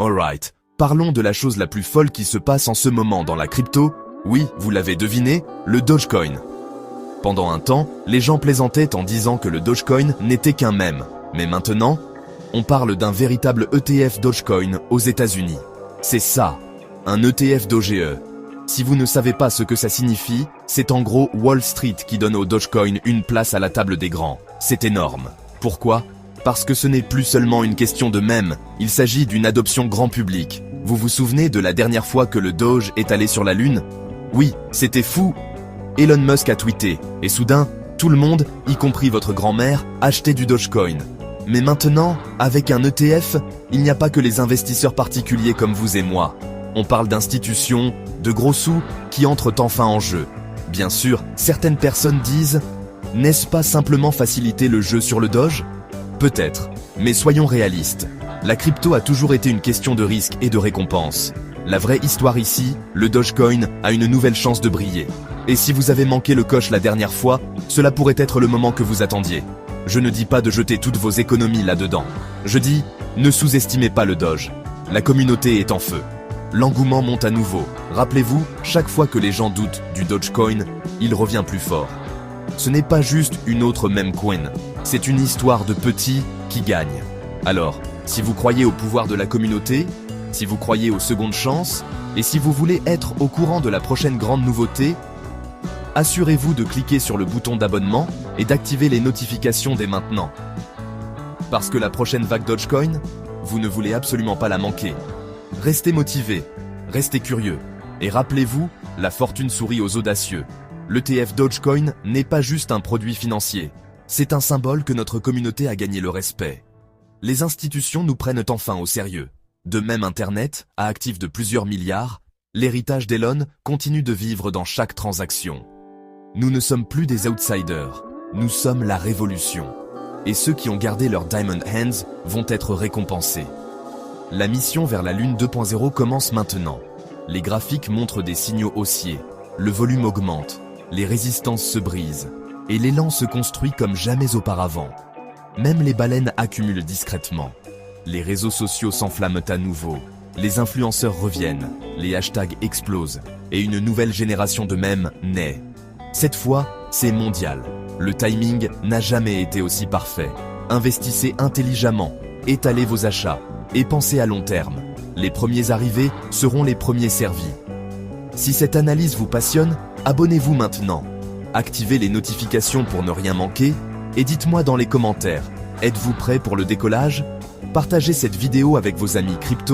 Alright, parlons de la chose la plus folle qui se passe en ce moment dans la crypto. Oui, vous l'avez deviné, le Dogecoin. Pendant un temps, les gens plaisantaient en disant que le Dogecoin n'était qu'un mème. Mais maintenant, on parle d'un véritable ETF Dogecoin aux États-Unis. C'est ça, un ETF Doge. Si vous ne savez pas ce que ça signifie, c'est en gros Wall Street qui donne au Dogecoin une place à la table des grands. C'est énorme. Pourquoi ? Parce que ce n'est plus seulement une question de mème, il s'agit d'une adoption grand public. Vous vous souvenez de la dernière fois que le Doge est allé sur la Lune ? Oui, c'était fou. Elon Musk a tweeté, et soudain, tout le monde, y compris votre grand-mère, achetait du Dogecoin. Mais maintenant, avec un ETF, il n'y a pas que les investisseurs particuliers comme vous et moi. On parle d'institutions, de gros sous, qui entrent enfin en jeu. Bien sûr, certaines personnes disent « N'est-ce pas simplement faciliter le jeu sur le Doge ?» Peut-être, mais soyons réalistes. La crypto a toujours été une question de risque et de récompense. La vraie histoire ici, le Dogecoin a une nouvelle chance de briller. Et si vous avez manqué le coche la dernière fois, cela pourrait être le moment que vous attendiez. Je ne dis pas de jeter toutes vos économies là-dedans. Je dis, ne sous-estimez pas le Doge. La communauté est en feu. L'engouement monte à nouveau. Rappelez-vous, chaque fois que les gens doutent du Dogecoin, il revient plus fort. Ce n'est pas juste une autre meme coin. C'est une histoire de petits qui gagnent. Alors, si vous croyez au pouvoir de la communauté, si vous croyez aux secondes chances, et si vous voulez être au courant de la prochaine grande nouveauté, assurez-vous de cliquer sur le bouton d'abonnement et d'activer les notifications dès maintenant. Parce que la prochaine vague Dogecoin, vous ne voulez absolument pas la manquer. Restez motivés, restez curieux, et rappelez-vous, la fortune sourit aux audacieux. L'ETF Dogecoin n'est pas juste un produit financier, c'est un symbole que notre communauté a gagné le respect. Les institutions nous prennent enfin au sérieux. De même Internet, à actif de plusieurs milliards, l'héritage d'Elon continue de vivre dans chaque transaction. Nous ne sommes plus des outsiders, nous sommes la révolution. Et ceux qui ont gardé leur Diamond Hands vont être récompensés. La mission vers la Lune 2.0 commence maintenant. Les graphiques montrent des signaux haussiers, le volume augmente, les résistances se brisent, et l'élan se construit comme jamais auparavant. Même les baleines accumulent discrètement. Les réseaux sociaux s'enflamment à nouveau, les influenceurs reviennent, les hashtags explosent, et une nouvelle génération de mèmes naît. Cette fois, c'est mondial. Le timing n'a jamais été aussi parfait. Investissez intelligemment, étalez vos achats, et pensez à long terme. Les premiers arrivés seront les premiers servis. Si cette analyse vous passionne, abonnez-vous maintenant. Activez les notifications pour ne rien manquer, et dites-moi dans les commentaires, êtes-vous prêt pour le décollage ? Partagez cette vidéo avec vos amis crypto